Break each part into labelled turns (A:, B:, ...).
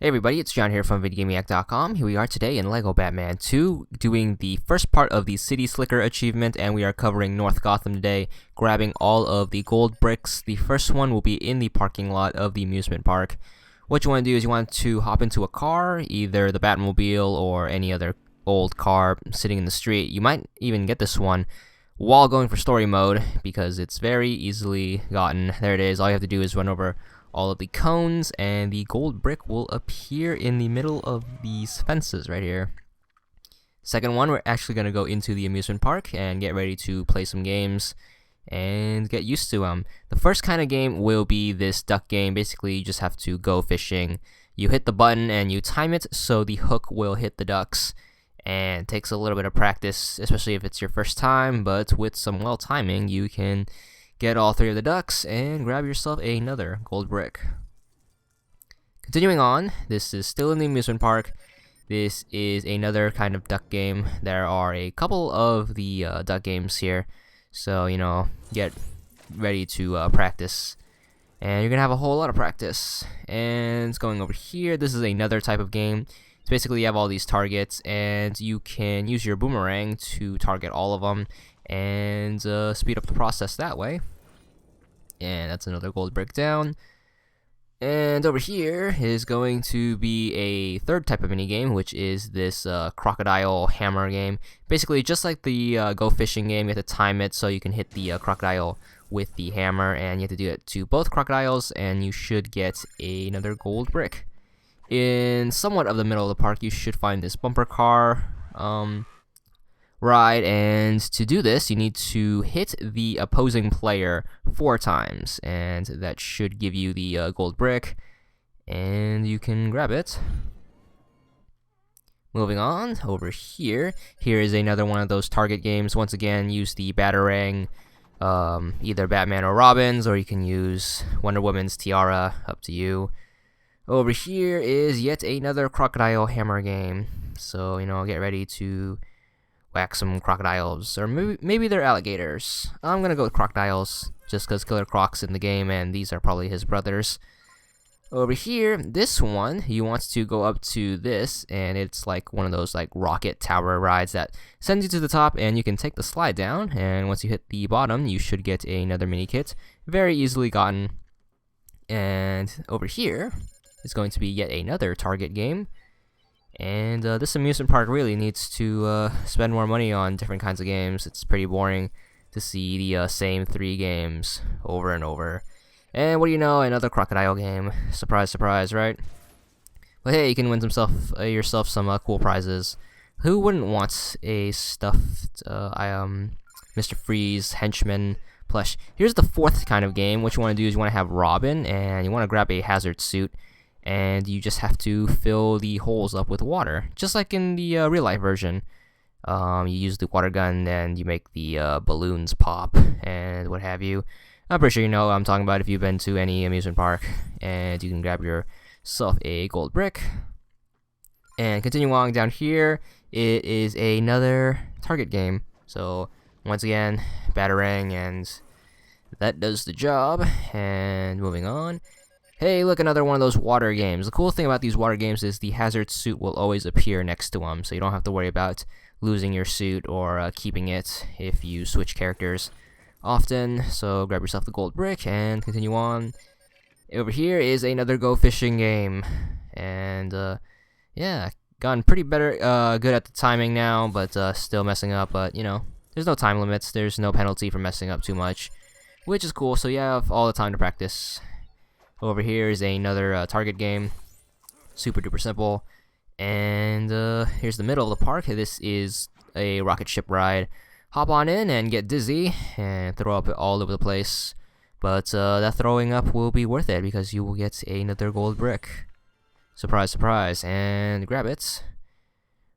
A: Hey everybody, it's John here from VidGamiac.com. Here we are today in LEGO Batman 2, doing the first part of the City Slicker achievement, and we are covering North Gotham today, grabbing all of the gold bricks. The first one will be in the parking lot of the amusement park. What you want to do is you want to hop into a car, either the Batmobile or any other old car sitting in the street. You might even get this one while going for story mode, because it's very easily gotten. There it is. All you have to do is run over all of the cones, and the gold brick will appear in the middle of these fences right here. Second one, we're actually going to go into the amusement park and get ready to play some games and get used to them. The first kind of game will be this duck game. Basically, you just have to go fishing. You hit the button and you time it so the hook will hit the ducks, and it takes a little bit of practice, especially if it's your first time, but with some well timing, you can get all three of the ducks and grab yourself another gold brick. Continuing on, this is still in the amusement park. This is another kind of duck game. There are a couple of the duck games here, so get ready to practice, and you're gonna have a whole lot of practice. And going over here, this is another type of game. So basically, you have all these targets, and you can use your boomerang to target all of them and speed up the process that way. And that's another gold brick down. And over here is going to be a third type of mini game, which is this crocodile hammer game. Basically, just like the go fishing game, you have to time it so you can hit the crocodile with the hammer, and you have to do it to both crocodiles, and you should get another gold brick. In somewhat of the middle of the park, you should find this bumper car ride, and to do this, you need to hit the opposing player 4 times, and that should give you the gold brick, and you can grab it. Moving on, over here is another one of those target games. Once again, use the Batarang, either Batman or Robin's, or you can use Wonder Woman's tiara, up to you. Over here is yet another crocodile hammer game, so get ready to whack some crocodiles, or maybe they're alligators. I'm gonna go with crocodiles, just because Killer Croc's in the game, and these are probably his brothers. Over here, this one, you want to go up to this, and it's like one of those like rocket tower rides that sends you to the top, and you can take the slide down, and once you hit the bottom, you should get another mini kit. Very easily gotten. And over here is going to be yet another target game. And this amusement park really needs to spend more money on different kinds of games. It's pretty boring to see the same 3 games over and over. And what do you know, another crocodile game. Surprise, surprise, right? But hey, you can win yourself some cool prizes. Who wouldn't want a stuffed Mr. Freeze henchman plush? Here's the 4th kind of game. What you want to do is you want to have Robin, and you want to grab a hazard suit, and you just have to fill the holes up with water, just like in the real-life version. You use the water gun, and you make the balloons pop, and what have you. I'm pretty sure you know what I'm talking about if you've been to any amusement park. And you can grab yourself a gold brick. And continue on down here, it is another target game. So, once again, Batarang, and that does the job. And moving on. Hey, look, another one of those water games. The cool thing about these water games is the hazard suit will always appear next to them, so you don't have to worry about losing your suit or keeping it if you switch characters often. So grab yourself the gold brick and continue on. Over here is another go fishing game, and yeah, gotten pretty good at the timing now, but still messing up. But there's no time limits. There's no penalty for messing up too much, which is cool. So you have all the time to practice. Over here is another target game, super duper simple. And here's the middle of the park. This is a rocket ship ride. Hop on in and get dizzy and throw up all over the place. But that throwing up will be worth it, because you will get another gold brick. Surprise, surprise, and grab it.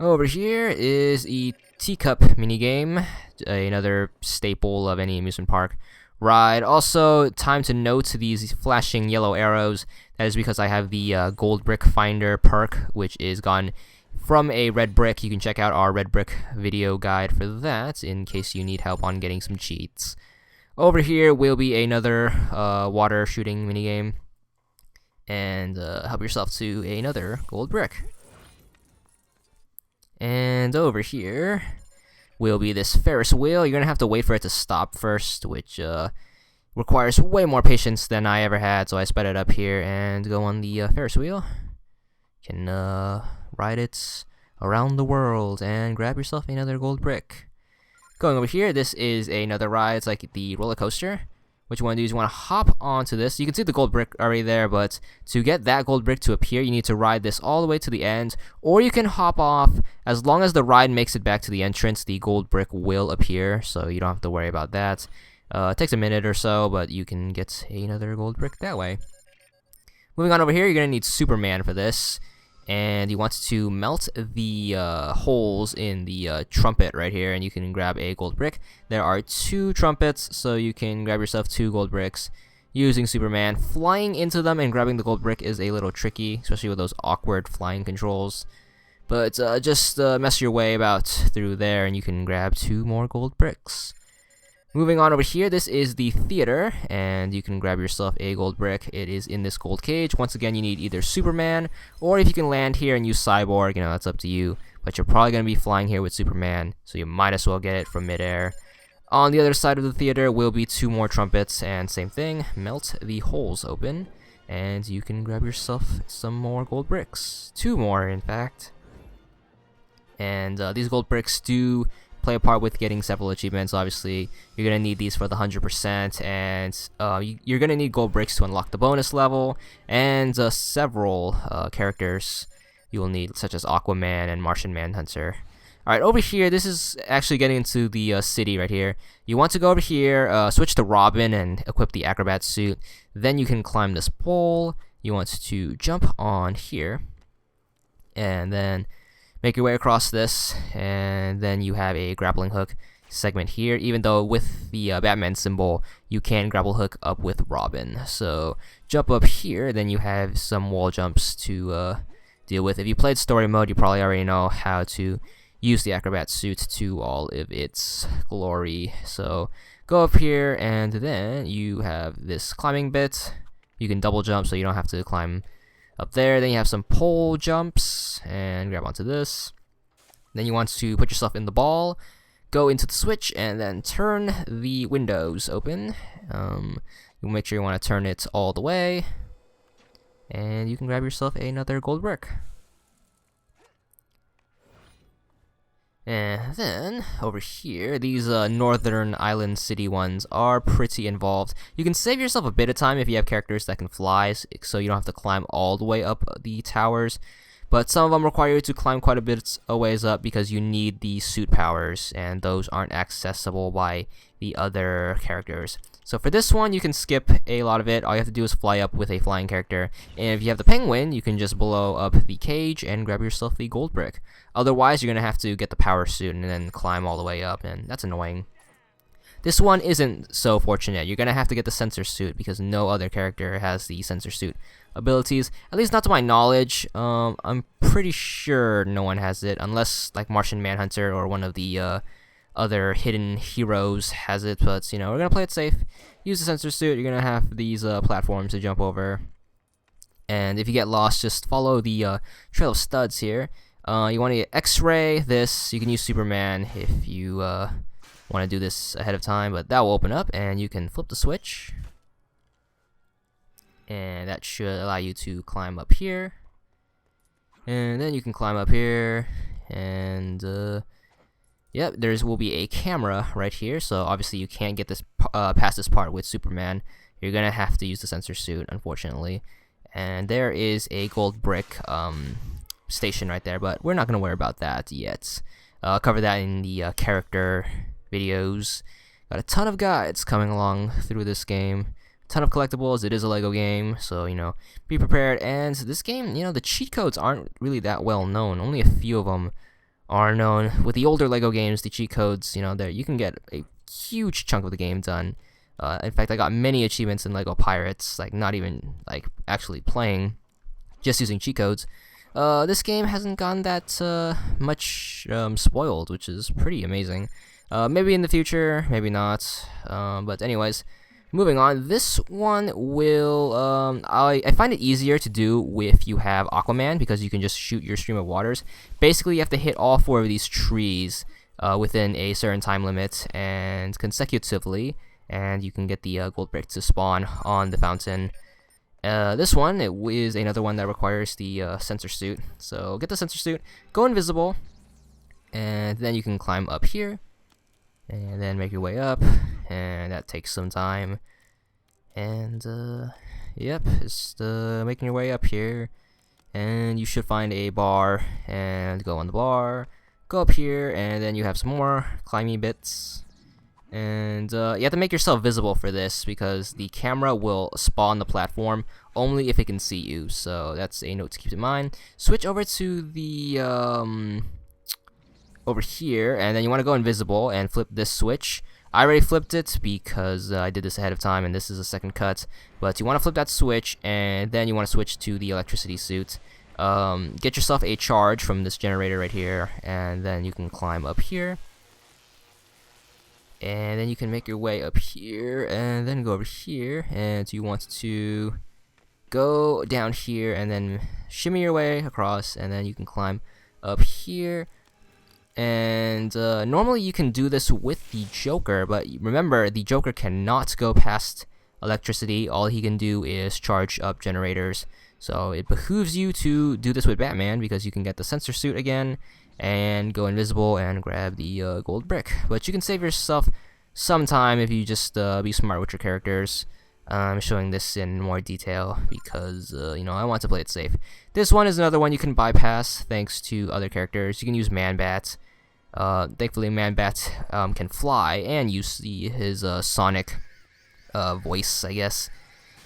A: Over here is a teacup minigame, another staple of any amusement park ride. Also, time to note these flashing yellow arrows. That is because I have the gold brick finder perk, which is gone from a red brick. You can check out our red brick video guide for that in case you need help on getting some cheats. Over here will be another water shooting minigame. and help yourself to another gold brick. And over here will be this Ferris wheel. You're gonna have to wait for it to stop first, which requires way more patience than I ever had, so I sped it up here and go on the Ferris wheel. You can ride it around the world and grab yourself another gold brick. Going over here, this is another ride. It's like the roller coaster. What you want to do is you want to hop onto this. You can see the gold brick already there, but to get that gold brick to appear, you need to ride this all the way to the end, or you can hop off. As long as the ride makes it back to the entrance, the gold brick will appear, so you don't have to worry about that. It takes a minute or so, but you can get another gold brick that way. Moving on over here, you're going to need Superman for this. And you want to melt the holes in the trumpet right here, and you can grab a gold brick. There are 2 trumpets, so you can grab yourself 2 gold bricks using Superman. Flying into them and grabbing the gold brick is a little tricky, especially with those awkward flying controls. But just mess your way about through there, and you can grab 2 more gold bricks. Moving on over here, this is the theater, and you can grab yourself a gold brick. It is in this gold cage. Once again, you need either Superman, or if you can land here and use Cyborg, you know, that's up to you. But you're probably going to be flying here with Superman, so you might as well get it from midair. On the other side of the theater will be 2 more trumpets, and same thing, melt the holes open, and you can grab yourself some more gold bricks. 2 more, in fact. And these gold bricks do play a part with getting several achievements. Obviously, you're going to need these for the 100%, and you're going to need gold bricks to unlock the bonus level, and several characters you will need, such as Aquaman and Martian Manhunter. Alright, over here, this is actually getting into the city right here. You want to go over here, switch to Robin, and equip the acrobat suit. Then you can climb this pole. You want to jump on here, and then make your way across this, and then you have a grappling hook segment here. Even though with the Batman symbol, you can grapple hook up with Robin. So jump up here, then you have some wall jumps to deal with. If you played story mode, you probably already know how to use the acrobat suit to all of its glory. So go up here, and then you have this climbing bit. You can double jump, so you don't have to climb up there. Then you have some pole jumps, and grab onto this. Then you want to put yourself in the ball, go into the switch, and then turn the windows open. You make sure you want to turn it all the way, and you can grab yourself another gold brick. And then, over here, these Northern Island City ones are pretty involved. You can save yourself a bit of time if you have characters that can fly, so you don't have to climb all the way up the towers. But some of them require you to climb quite a bit a ways up because you need the suit powers, and those aren't accessible by the other characters. So for this one, you can skip a lot of it. All you have to do is fly up with a flying character. And if you have the penguin, you can just blow up the cage and grab yourself the gold brick. Otherwise, you're going to have to get the power suit and then climb all the way up, and that's annoying. This one isn't so fortunate. You're going to have to get the sensor suit because no other character has the sensor suit abilities. At least not to my knowledge. I'm pretty sure no one has it, unless like Martian Manhunter or one of the other hidden heroes has it. But, you know, we're going to play it safe. Use the sensor suit. You're going to have these platforms to jump over. And if you get lost, just follow the trail of studs here. You want to X-ray this. You can use Superman if you want to do this ahead of time, but that will open up and you can flip the switch, and that should allow you to climb up here, and then you can climb up here, and yep, will be a camera right here. So obviously you can't get this past this part with Superman. You're gonna have to use the sensor suit, unfortunately. And there is a gold brick station right there, but we're not gonna worry about that yet. I'll cover that in the character videos. Got a ton of guides coming along through this game. Ton of collectibles. It is a Lego game, so, you know, be prepared. And this game, you know, the cheat codes aren't really that well known. Only a few of them are known. With the older Lego games, the cheat codes, you know, there you can get a huge chunk of the game done. In fact, I got many achievements in Lego Pirates, like not even like actually playing, just using cheat codes. This game hasn't gotten that much spoiled, which is pretty amazing. Maybe in the future, maybe not. But anyways, Moving on, this one will, I find it easier to do if you have Aquaman because you can just shoot your stream of waters. Basically, you have to hit all 4 of these trees within a certain time limit and consecutively, and you can get the gold brick to spawn on the fountain. This one is another one that requires the sensor suit. So get the sensor suit, go invisible, and then you can climb up here, and then make your way up, and that takes some time. And yep, just making your way up here, and you should find a bar, and go on the bar, go up here, and then you have some more climbing bits. And you have to make yourself visible for this because the camera will spawn the platform only if it can see you. So that's a note to keep in mind. Switch over to the over here, and then you want to go invisible and flip this switch. I already flipped it because I did this ahead of time, and this is a second cut. But you want to flip that switch, and then you want to switch to the electricity suit. Get yourself a charge from this generator right here, and then you can climb up here. And then you can make your way up here, and then go over here, and you want to go down here, and then shimmy your way across, and then you can climb up here. And normally you can do this with the Joker, but remember, the Joker cannot go past electricity. All he can do is charge up generators. So it behooves you to do this with Batman because you can get the sensor suit again and go invisible and grab the gold brick. But you can save yourself some time if you just be smart with your characters. I'm showing this in more detail because, you know, I want to play it safe. This one is another one you can bypass thanks to other characters. You can use Man-Bat. Thankfully, Man-Bat can fly and use his sonic voice, I guess.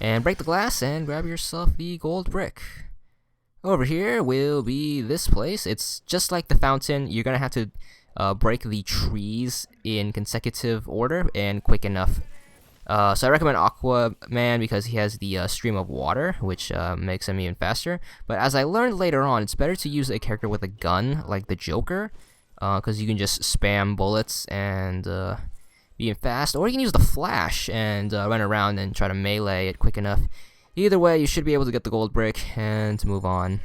A: And break the glass and grab yourself the gold brick. Over here will be this place. It's just like the fountain. You're going to have to break the trees in consecutive order and quick enough. So I recommend Aquaman because he has the stream of water, which makes him even faster. But as I learned later on, it's better to use a character with a gun, like the Joker, because you can just spam bullets and be fast. Or you can use the Flash and run around and try to melee it quick enough. Either way, you should be able to get the gold brick and move on.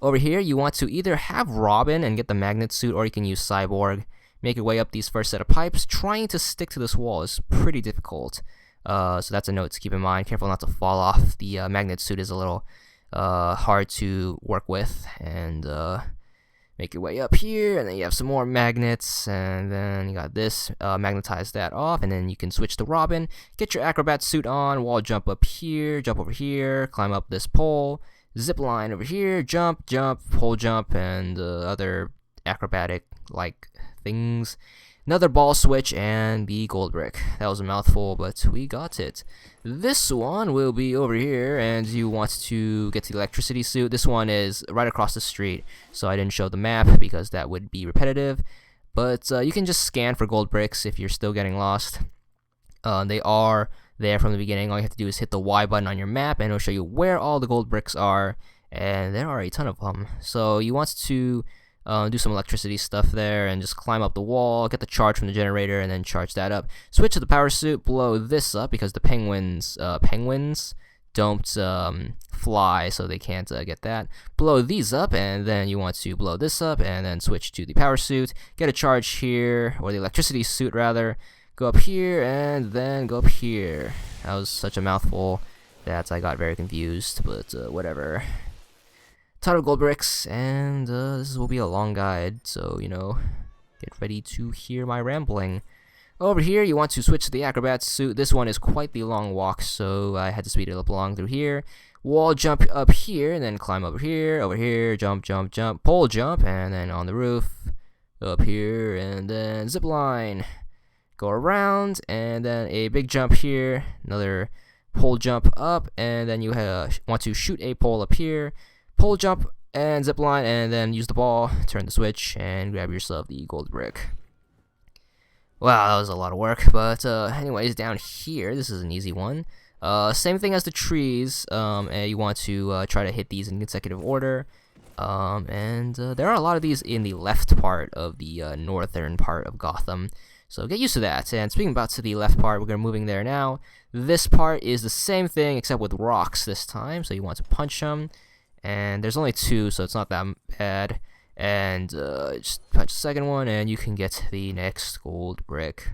A: Over here, you want to either have Robin and get the magnet suit, or you can use Cyborg. Make your way up these first set of pipes. Trying to stick to this wall is pretty difficult. So that's a note to keep in mind. Careful not to fall off. The magnet suit is a little hard to work with. And make your way up here, and then you have some more magnets, and then you got this. Magnetize that off, and then you can switch to Robin. Get your acrobat suit on. Wall jump up here, jump over here, climb up this pole. Zip line over here, jump, pole jump, and other acrobatic-like things. Another ball switch, and the gold brick. That was a mouthful, but we got it. This one will be over here, and you want to get to the electricity suit. This one is right across the street, so I didn't show the map because that would be repetitive. But you can just scan for gold bricks if you're still getting lost. They are there from the beginning. All you have to do is hit the Y button on your map, and it'll show you where all the gold bricks are, and there are a ton of them. So you want to do some electricity stuff there and just climb up the wall, get the charge from the generator, and then charge that up. Switch to the power suit, blow this up because the penguins don't fly, so they can't get that. Blow these up, and then you want to blow this up, and then switch to the power suit. Get a charge here, or the electricity suit rather. Go up here, and then go up here. That was such a mouthful that I got very confused, but whatever. Ton of gold bricks, and this will be a long guide, so, you know, get ready to hear my rambling. Over here, you want to switch to the acrobat suit. This one is quite the long walk, so I had to speed it up along through here. Wall jump up here, and then climb over here, jump, pole jump, and then on the roof, up here, and then zip line. Go around, and then a big jump here, another pole jump up, and then you want to shoot a pole up here. Pole jump and zip line, and then use the ball, turn the switch, and grab yourself the gold brick. Wow, that was a lot of work, but anyways, down here, this is an easy one. Same thing as the trees, and you want to try to hit these in consecutive order. And there are a lot of these in the left part of the northern part of Gotham. So get used to that. And speaking about to the left part, we're going to moving there now. This part is the same thing except with rocks this time. So you want to punch them. And there's only 2, so it's not that bad. And just punch the second one, and you can get the next gold brick.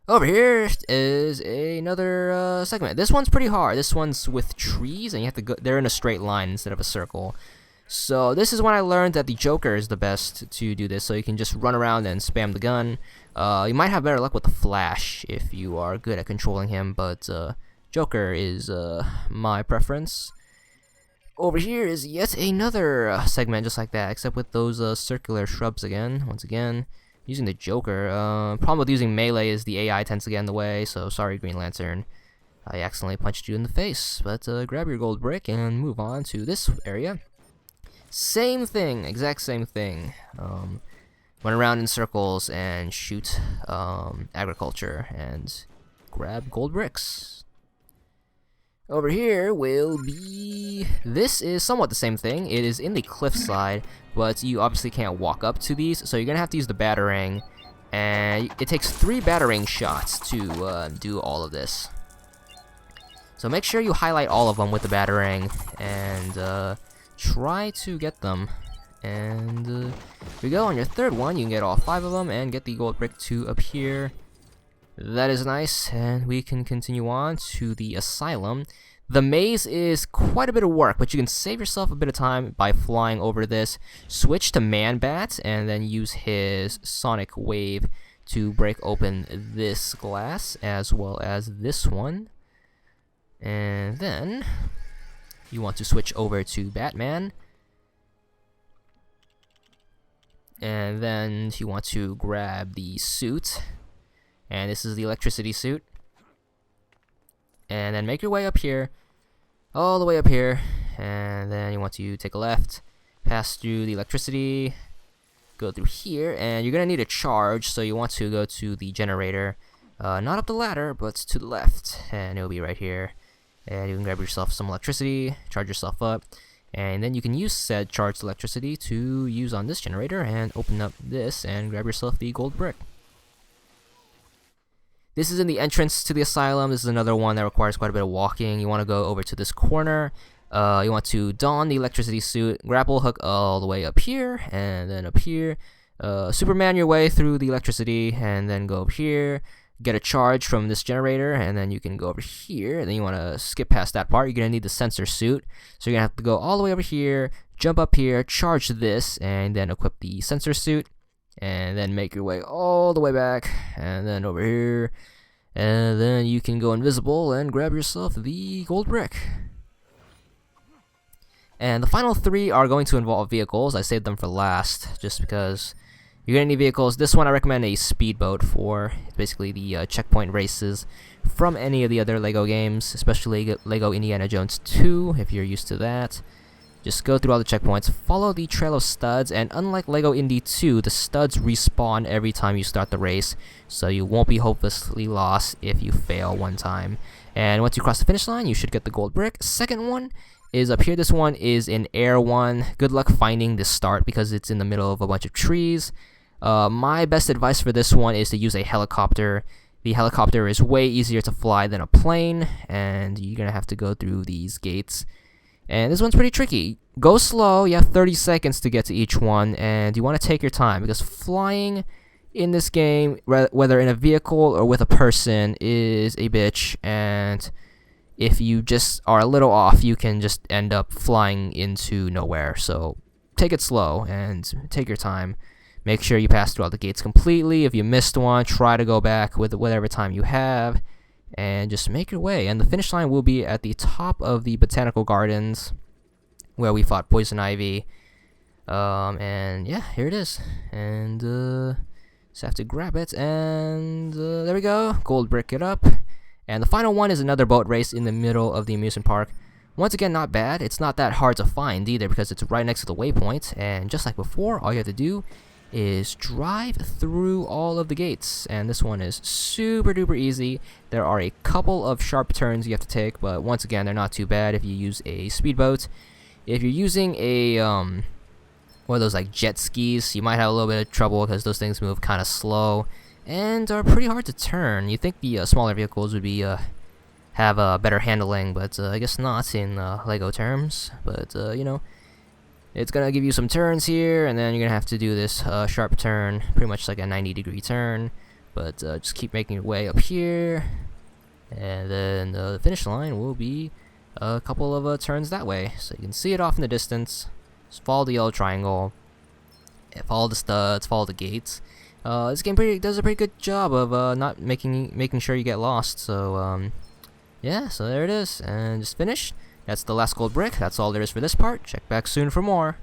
A: Over here is another segment. This one's pretty hard. This one's with trees, and you have to go. They're in a straight line instead of a circle. So this is when I learned that the Joker is the best to do this. So you can just run around and spam the gun. You might have better luck with the Flash if you are good at controlling him, but Joker is my preference. Over here is yet another segment just like that, except with those circular shrubs again. Once again, using the Joker. Problem with using melee is the AI tends to get in the way, so sorry, Green Lantern. I accidentally punched you in the face, but grab your gold brick and move on to this area. Same thing, exact same thing. Run around in circles and shoot agriculture and grab gold bricks. Over here will be... This is somewhat the same thing. It is in the cliffside, but you obviously can't walk up to these, so you're going to have to use the Batarang. And it takes 3 Batarang shots to do all of this. So make sure you highlight all of them with the Batarang and try to get them. And here we go. On your third one, you can get all 5 of them and get the gold brick to appear. That is nice, and we can continue on to the asylum. The maze is quite a bit of work, but you can save yourself a bit of time by flying over this. Switch to Man-Bat, and then use his Sonic Wave to break open this glass, as well as this one. And then you want to switch over to Batman. And then you want to grab the suit. And this is the electricity suit. And then make your way up here. All the way up here. And then you want to take a left. Pass through the electricity. Go through here. And you're going to need a charge. So you want to go to the generator. Not up the ladder, but to the left. And it'll be right here. And you can grab yourself some electricity. Charge yourself up. And then you can use said charged electricity to use on this generator. And open up this and grab yourself the gold brick. This is in the entrance to the asylum. This is another one that requires quite a bit of walking. You want to go over to this corner. You want to don the electricity suit, grapple hook all the way up here, and then up here. Superman your way through the electricity, and then go up here. Get a charge from this generator, and then you can go over here. And then you want to skip past that part. You're going to need the sensor suit. So you're going to have to go all the way over here, jump up here, charge this, and then equip the sensor suit. And then make your way all the way back, and then over here, and then you can go invisible and grab yourself the gold brick. And the final 3 are going to involve vehicles. I saved them for last, just because you're going to need vehicles. This one I recommend a speedboat for. It's basically the checkpoint races from any of the other LEGO games, especially LEGO Indiana Jones 2, if you're used to that. Just go through all the checkpoints, follow the trail of studs, and unlike LEGO Indy 2, the studs respawn every time you start the race, so you won't be hopelessly lost if you fail one time. And once you cross the finish line, you should get the gold brick. Second one is up here. This one is in Air 1. Good luck finding the start because it's in the middle of a bunch of trees. My best advice for this one is to use a helicopter. The helicopter is way easier to fly than a plane, and you're going to have to go through these gates. And this one's pretty tricky. Go slow, you have 30 seconds to get to each one, and you want to take your time, because flying in this game, whether in a vehicle or with a person, is a bitch, and if you just are a little off, you can just end up flying into nowhere. So take it slow, and take your time. Make sure you pass through all the gates completely. If you missed one, try to go back with whatever time you have. And just make your way, and the finish line will be at the top of the Botanical Gardens, where we fought Poison Ivy. And yeah, here it is. And just have to grab it, and there we go. Gold brick it up. And the final one is another boat race in the middle of the amusement park. Once again, not bad. It's not that hard to find either, because it's right next to the waypoint. And just like before, all you have to do is drive through all of the gates, and this one is super duper easy. There are a couple of sharp turns you have to take, but once again, they're not too bad if you use a speedboat. If you're using a one of those like jet skis, you might have a little bit of trouble because those things move kind of slow. and are pretty hard to turn. You think the smaller vehicles would be have better handling, but I guess not in Lego terms. But you know, it's gonna give you some turns here, and then you're gonna have to do this sharp turn, pretty much like a 90-degree turn. But just keep making your way up here, and then the finish line will be a couple of turns that way. So you can see it off in the distance. Just follow the yellow triangle, follow the studs, follow the gates. This game does a pretty good job of not making sure you get lost. So yeah, so there it is, and just finished. That's the last gold brick. That's all there is for this part. Check back soon for more.